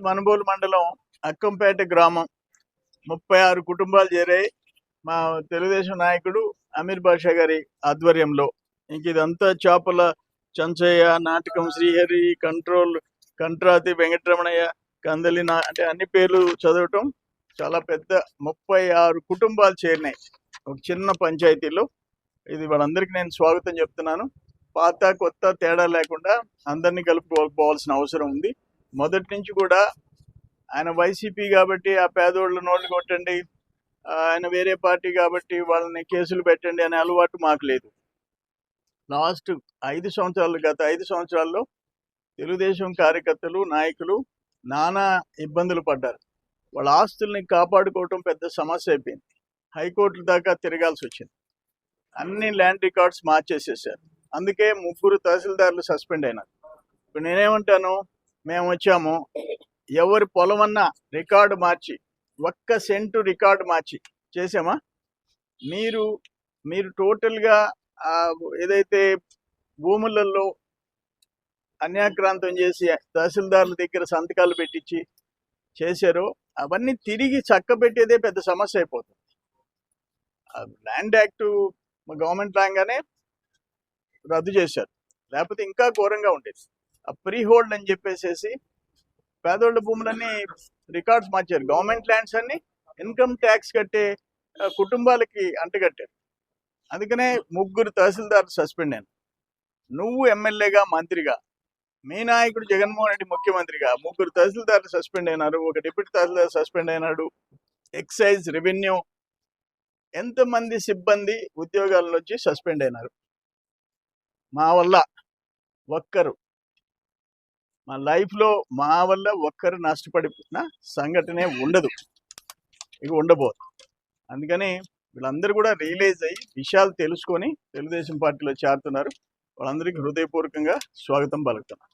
మనుబోలు మండలం అక్కంపేట గ్రామం 36 కుటుంబాలు చేరాయి మా తెలుగుదేశం నాయకుడు అమీర్ బాషా గారి ఆధ్వర్యంలో. ఇంక ఇదంతా చేపల చంచయ్య, నాటకం శ్రీహరి, కంట్రాతి వెంకటరమణయ్య, కందలి అంటే అన్ని పేర్లు చదవటం చాలా పెద్ద 36 కుటుంబాలు చేరినాయి ఒక చిన్న పంచాయతీలో. ఇది వాళ్ళందరికీ నేను స్వాగతం చెప్తున్నాను. పాత కొత్త తేడా లేకుండా అందరినీ కలుపుకోవాల్సిన అవసరం ఉంది. మొదటి నుంచి కూడా ఆయన వైసీపీ కాబట్టి ఆ పేదోళ్ళ నోళ్ళు కొట్టండి, ఆయన వేరే పార్టీ కాబట్టి వాళ్ళని కేసులు పెట్టండి అనే అలవాటు మాకు లేదు. లాస్ట్ 5 సంవత్సరాలు, గత 5 సంవత్సరాల్లో తెలుగుదేశం కార్యకర్తలు, నాయకులు నానా ఇబ్బందులు పడ్డారు. వాళ్ళ ఆస్తుల్ని కాపాడుకోవటం పెద్ద సమస్య అయిపోయింది. హైకోర్టు దాకా తిరగాల్సి వచ్చింది. అన్ని ల్యాండ్ రికార్డ్స్ మార్చేసేసారు. అందుకే 3 తహసీల్దార్లు సస్పెండ్ అయినారు. ఇప్పుడు నేనేమంటాను, మేము వచ్చాము, ఎవరి పొలమన్నా రికార్డు మార్చి, 1 సెంటు రికార్డు మార్చి చేసామా? మీరు టోటల్గా ఏదైతే భూములలో అన్యాక్రాంతం చేసి తహసీల్దార్ల దగ్గర సంతకాలు పెట్టించి చేశారో అవన్నీ తిరిగి చక్కబెట్టేదే పెద్ద సమస్య అయిపోతుంది. ల్యాండ్ యాక్ట్ గవర్నమెంట్ రాగానే రద్దు చేశారు, లేకపోతే ఇంకా ఘోరంగా ఉండేది. ఆ ప్రీ హోల్డ్ అని చెప్పేసేసి పేదోళ్ళ భూములన్నీ రికార్డ్స్ మార్చారు. గవర్నమెంట్ ల్యాండ్స్ అన్ని ఇన్కమ్ ట్యాక్స్ కట్టే కుటుంబాలకి అంటగట్టారు. అందుకనే 3 తహసీల్దార్లు సస్పెండ్ అయినారు. నువ్వు ఎమ్మెల్యేగా, మంత్రిగా, మీ నాయకుడు జగన్మోహన్ రెడ్డి ముఖ్యమంత్రిగా 3 తహసీల్దార్లు సస్పెండ్ అయినారు. ఒక డిప్యూటీ తహసీల్దార్ సస్పెండ్ అయినాడు. ఎక్సైజ్, రెవెన్యూ, ఎంతమంది సిబ్బంది ఉద్యోగాల నుంచి సస్పెండ్ అయినారు. మా వల్ల ఒక్కరు, మా లైఫ్లో మా వల్ల ఒక్కరు నష్టపడిన సంఘటనే ఉండదు, ఇక ఉండబోదు. అందుకని వీళ్ళందరూ కూడా రియలైజ్ అయ్యి విషయాలు తెలుసుకొని తెలుగుదేశం పార్టీలో చేరుతున్నారు. వాళ్ళందరికీ హృదయపూర్వకంగా స్వాగతం పలుకుతున్నాను.